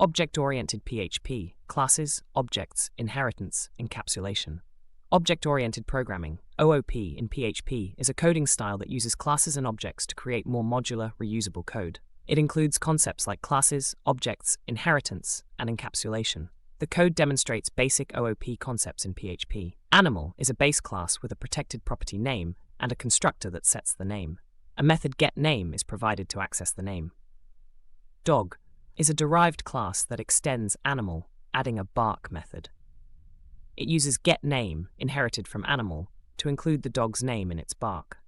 Object-oriented PHP, classes, objects, inheritance, encapsulation. Object-oriented programming, OOP, in PHP is a coding style that uses classes and objects to create more modular, reusable code. It includes concepts like classes, objects, inheritance, and encapsulation. The code demonstrates basic OOP concepts in PHP. Animal is a base class with a protected property name and a constructor that sets the name. A method getName is provided to access the name. Dog is a derived class that extends animal, adding a bark method. It uses getName, inherited from animal, to include the dog's name in its bark.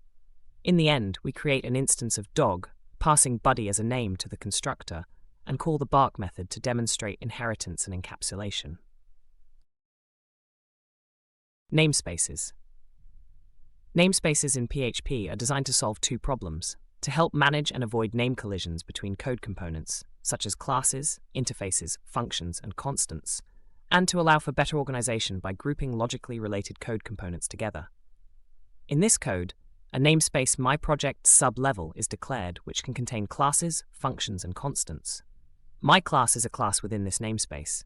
In the end, we create an instance of dog, passing Buddy as a name to the constructor, and call the bark method to demonstrate inheritance and encapsulation. Namespaces. Namespaces in PHP are designed to solve two problems: to help manage and avoid name collisions between code components, such as classes, interfaces, functions, and constants, and to allow for better organization by grouping logically related code components together. In this code, a namespace myProject sub-level is declared, which can contain classes, functions, and constants. MyClass is a class within this namespace.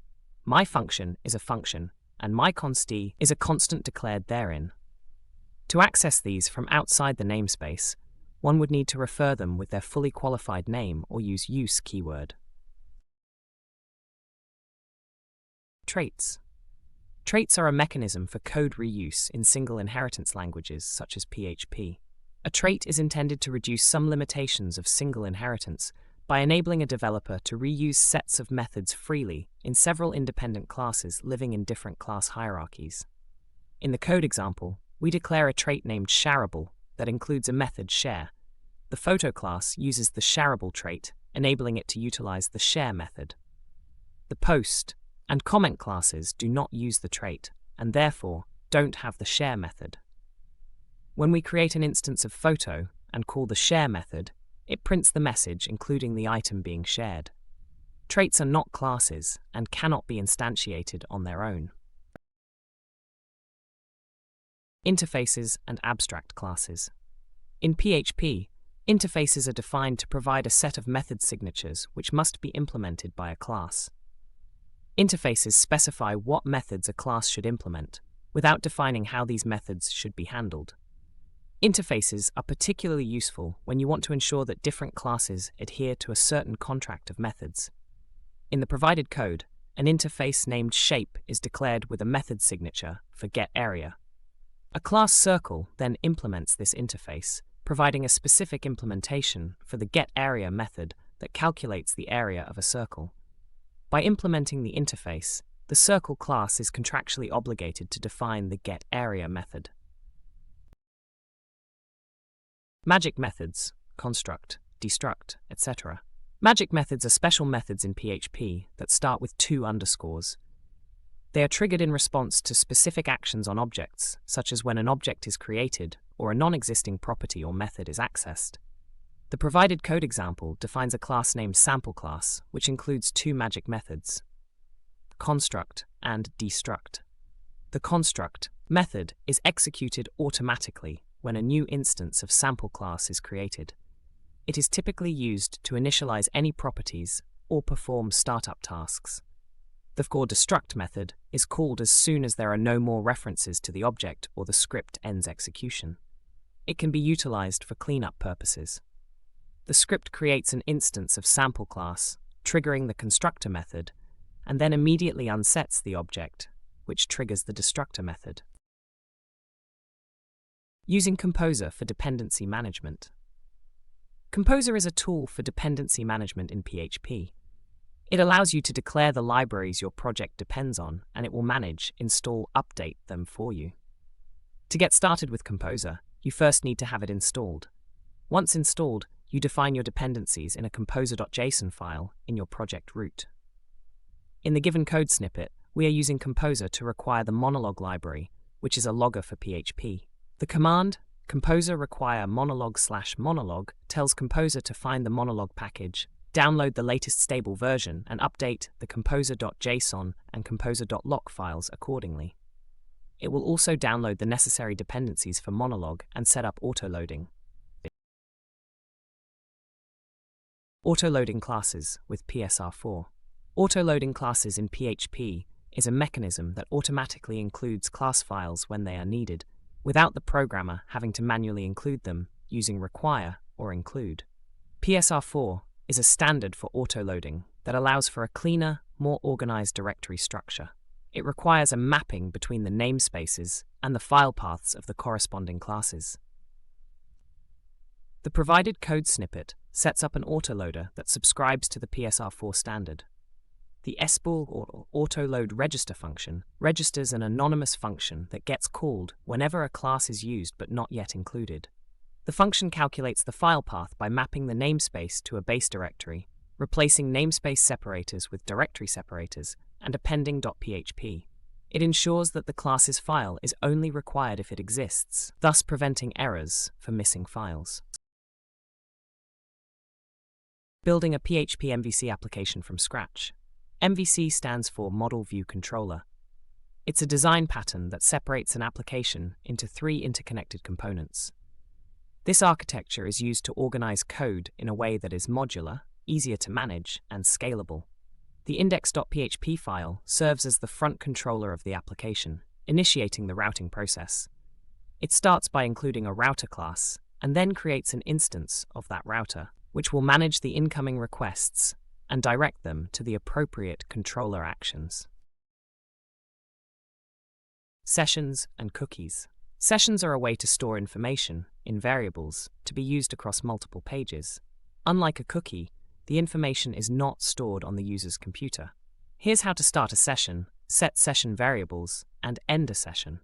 MyFunction is a function, and MyConst is a constant declared therein. To access these from outside the namespace, one would need to refer them with their fully qualified name or use use keyword. Traits. Traits are a mechanism for code reuse in single inheritance languages such as PHP. A trait is intended to reduce some limitations of single inheritance by enabling a developer to reuse sets of methods freely in several independent classes living in different class hierarchies. In the code example, we declare a trait named shareable that includes a method share. The photo class uses the shareable trait, enabling it to utilize the share method. The post and comment classes do not use the trait, and therefore don't have the share method. When we create an instance of photo and call the share method, it prints the message including the item being shared. Traits are not classes and cannot be instantiated on their own. Interfaces and abstract classes. In PHP, interfaces are defined to provide a set of method signatures which must be implemented by a class. Interfaces specify what methods a class should implement, without defining how these methods should be handled. Interfaces are particularly useful when you want to ensure that different classes adhere to a certain contract of methods. In the provided code, an interface named shape is declared with a method signature for getArea. A class circle then implements this interface, providing a specific implementation for the getArea method that calculates the area of a circle. By implementing the interface, the circle class is contractually obligated to define the getArea method. Magic methods, construct, destruct, etc. Magic methods are special methods in PHP that start with 2 underscores. They are triggered in response to specific actions on objects, such as when an object is created or a non-existing property or method is accessed. The provided code example defines a class named sampleClass, which includes 2 magic methods, construct and destruct. The construct method is executed automatically when a new instance of sampleClass is created. It is typically used to initialize any properties or perform startup tasks. The destruct method is called as soon as there are no more references to the object or the script ends execution. It can be utilized for cleanup purposes. The script creates an instance of sampleClass, triggering the constructor method, and then immediately unsets the object, which triggers the destructor method. Using Composer for dependency management. Composer is a tool for dependency management in PHP. It allows you to declare the libraries your project depends on, and it will manage, install, update them for you. To get started with Composer, you first need to have it installed. Once installed, you define your dependencies in a composer.json file in your project root. In the given code snippet, we are using Composer to require the monologue library, which is a logger for PHP. The command composer require monologue/monologue tells Composer to find the monologue package, download the latest stable version, and update the composer.json and composer.lock files accordingly. It will also download the necessary dependencies for monologue and set up autoloading. Autoloading classes with PSR4. Autoloading classes in PHP is a mechanism that automatically includes class files when they are needed, without the programmer having to manually include them using require or include. PSR4 is a standard for autoloading that allows for a cleaner, more organized directory structure. It requires a mapping between the namespaces and the file paths of the corresponding classes. The provided code snippet sets up an autoloader that subscribes to the PSR4 standard. The sbool or autoload register function registers an anonymous function that gets called whenever a class is used but not yet included. The function calculates the file path by mapping the namespace to a base directory, replacing namespace separators with directory separators, and appending .php. It ensures that the class's file is only required if it exists, thus preventing errors for missing files. Building a PHP MVC application from scratch. MVC stands for Model View Controller. It's a design pattern that separates an application into 3 interconnected components. This architecture is used to organize code in a way that is modular, easier to manage, and scalable. The index.php file serves as the front controller of the application, initiating the routing process. It starts by including a router class, and then creates an instance of that router, which will manage the incoming requests and direct them to the appropriate controller actions. Sessions and cookies. Sessions are a way to store information in variables to be used across multiple pages. Unlike a cookie, the information is not stored on the user's computer. Here's how to start a session, set session variables, and end a session.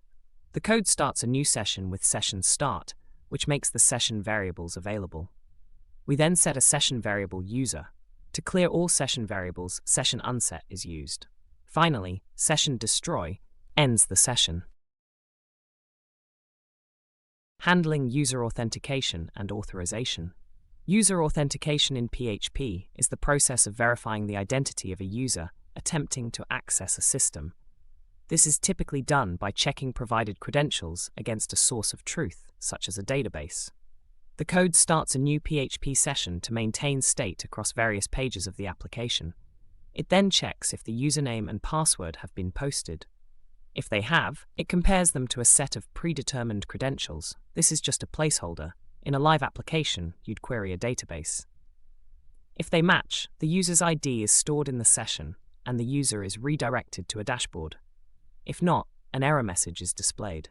The code starts a new session with session start, which makes the session variables available. We then set a session variable user. To clear all session variables, session unset is used. Finally, session destroy ends the session. Handling user authentication and authorization. User authentication in PHP is the process of verifying the identity of a user attempting to access a system. This is typically done by checking provided credentials against a source of truth, such as a database. The code starts a new PHP session to maintain state across various pages of the application. It then checks if the username and password have been posted. If they have, it compares them to a set of predetermined credentials. This is just a placeholder. In a live application, you'd query a database. If they match, the user's ID is stored in the session, and the user is redirected to a dashboard. If not, an error message is displayed.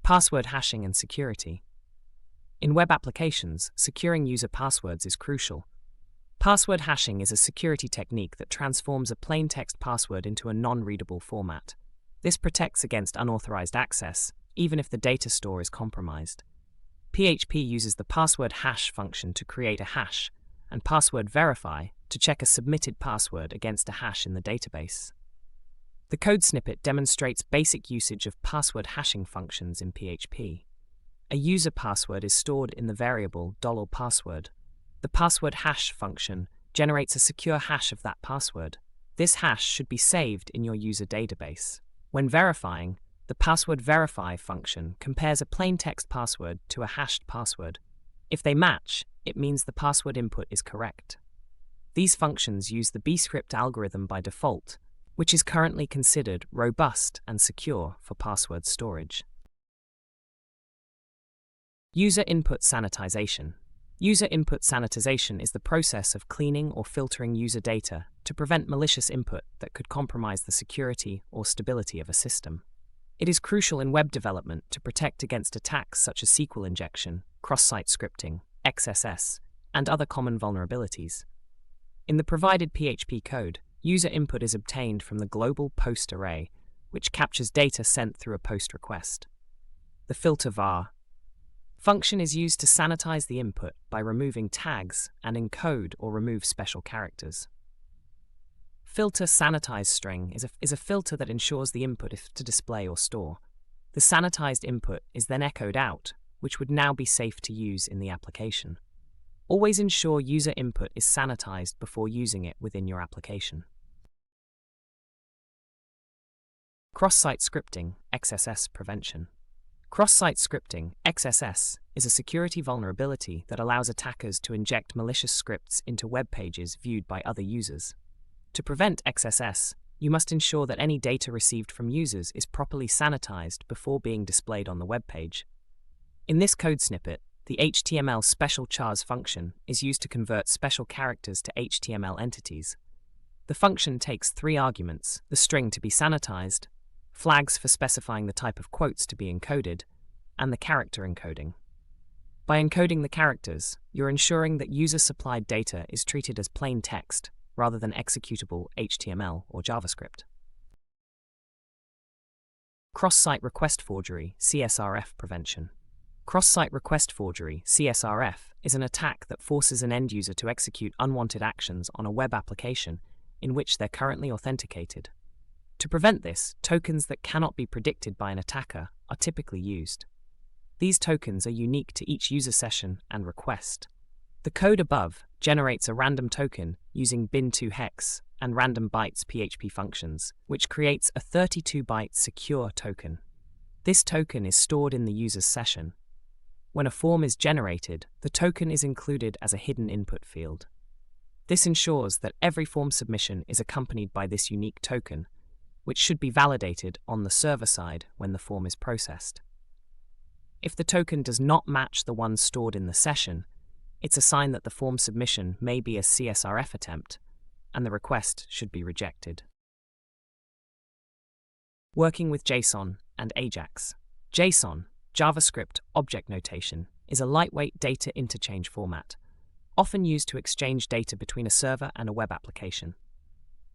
Password hashing and security. In web applications, securing user passwords is crucial. Password hashing is a security technique that transforms a plain text password into a non-readable format. This protects against unauthorized access, even if the data store is compromised. PHP uses the password hash function to create a hash, and password verify to check a submitted password against a hash in the database. The code snippet demonstrates basic usage of password hashing functions in PHP. A user password is stored in the variable $password. The password hash function generates a secure hash of that password. This hash should be saved in your user database. When verifying, the password verify function compares a plain text password to a hashed password. If they match, it means the password input is correct. These functions use the bscript algorithm by default, which is currently considered robust and secure for password storage. User input sanitization. User input sanitization is the process of cleaning or filtering user data to prevent malicious input that could compromise the security or stability of a system. It is crucial in web development to protect against attacks such as SQL injection, cross-site scripting, XSS, and other common vulnerabilities. In the provided PHP code, user input is obtained from the global post array, which captures data sent through a post request. The filter var function is used to sanitize the input by removing tags and encode or remove special characters. Filter sanitize string is a filter that ensures the input is to display or store. The sanitized input is then echoed out, which would now be safe to use in the application. Always ensure user input is sanitized before using it within your application. Cross-site scripting, XSS prevention. Cross-site scripting, XSS, is a security vulnerability that allows attackers to inject malicious scripts into web pages viewed by other users. To prevent XSS, you must ensure that any data received from users is properly sanitized before being displayed on the web page. In this code snippet, the HTML special chars function is used to convert special characters to HTML entities. The function takes 3 arguments: the string to be sanitized, flags for specifying the type of quotes to be encoded, and the character encoding. By encoding the characters, you're ensuring that user-supplied data is treated as plain text rather than executable HTML or JavaScript. Cross-site request forgery, CSRF prevention. Cross-site request forgery, CSRF, is an attack that forces an end user to execute unwanted actions on a web application in which they're currently authenticated. To prevent this, tokens that cannot be predicted by an attacker are typically used. These tokens are unique to each user session and request. The code above generates a random token using bin2 hex and random bytes PHP functions, which creates a 32-byte secure token. This token is stored in the user's session. When a form is generated, the token is included as a hidden input field. This ensures that every form submission is accompanied by this unique token, which should be validated on the server side when the form is processed. If the token does not match the one stored in the session, it's a sign that the form submission may be a CSRF attempt, and the request should be rejected. Working with JSON and AJAX. JSON, JavaScript Object Notation, is a lightweight data interchange format, often used to exchange data between a server and a web application.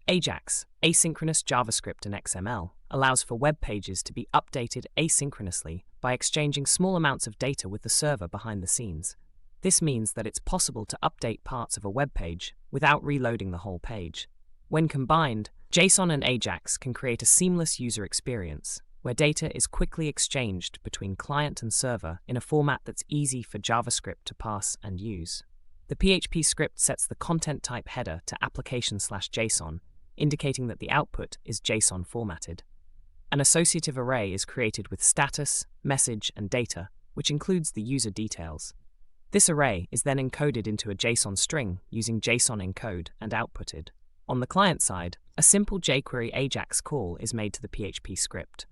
AJAX, asynchronous JavaScript and XML, allows for web pages to be updated asynchronously by exchanging small amounts of data with the server behind the scenes. This means that it's possible to update parts of a web page without reloading the whole page. When combined, JSON and AJAX can create a seamless user experience where data is quickly exchanged between client and server in a format that's easy for JavaScript to parse and use. The PHP script sets the content type header to application/JSON, indicating that the output is JSON formatted. An associative array is created with status, message, and data, which includes the user details. This array is then encoded into a JSON string using JSON encode and outputted. On the client side, a simple jQuery AJAX call is made to the PHP script.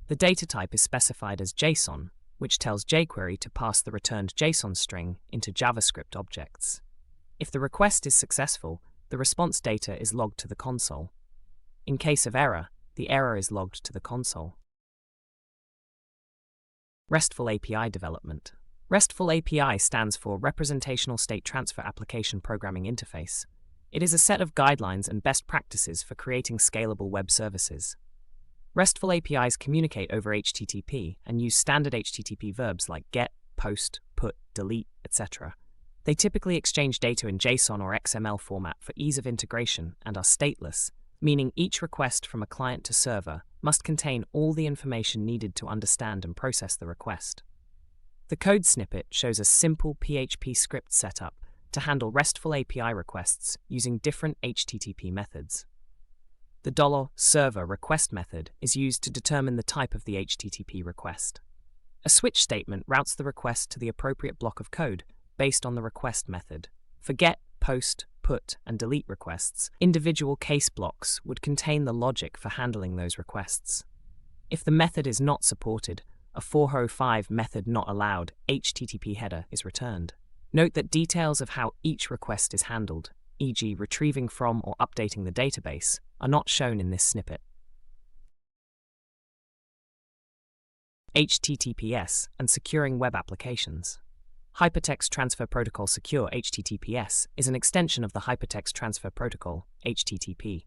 The data type is specified as JSON, which tells jQuery to pass the returned JSON string into JavaScript objects. If the request is successful, the response data is logged to the console. In case of error, the error is logged to the console. RESTful API development. RESTful API stands for Representational State Transfer Application Programming Interface. It is a set of guidelines and best practices for creating scalable web services. RESTful APIs communicate over HTTP and use standard HTTP verbs like get, post, put, delete, etc. They typically exchange data in JSON or XML format for ease of integration and are stateless, meaning each request from a client to server must contain all the information needed to understand and process the request. The code snippet shows a simple PHP script setup to handle RESTful API requests using different HTTP methods. The $server request method is used to determine the type of the HTTP request. A switch statement routes the request to the appropriate block of code based on the request method. For get, post, put, and delete requests, individual case blocks would contain the logic for handling those requests. If the method is not supported, a 405 method not allowed HTTP header is returned. Note that details of how each request is handled, e.g. retrieving from or updating the database, are not shown in this snippet. HTTPS and securing web applications. Hypertext Transfer Protocol Secure HTTPS is an extension of the Hypertext Transfer Protocol, HTTP.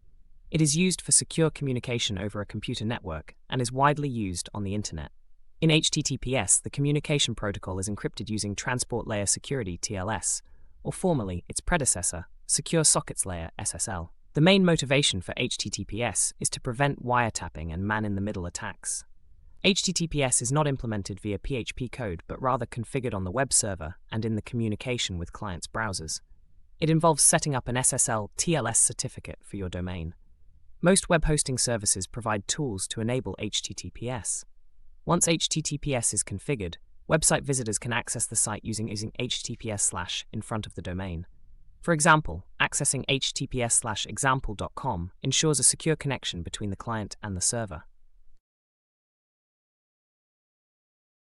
It is used for secure communication over a computer network and is widely used on the Internet. In HTTPS, the communication protocol is encrypted using Transport Layer Security (TLS), or formerly its predecessor, Secure Sockets Layer (SSL). The main motivation for HTTPS is to prevent wiretapping and man-in-the-middle attacks. HTTPS is not implemented via PHP code but rather configured on the web server and in the communication with clients' browsers. It involves setting up an SSL TLS certificate for your domain. Most web hosting services provide tools to enable HTTPS. Once HTTPS is configured, website visitors can access the site using HTTPS/ in front of the domain. For example, accessing HTTPS/example.com ensures a secure connection between the client and the server.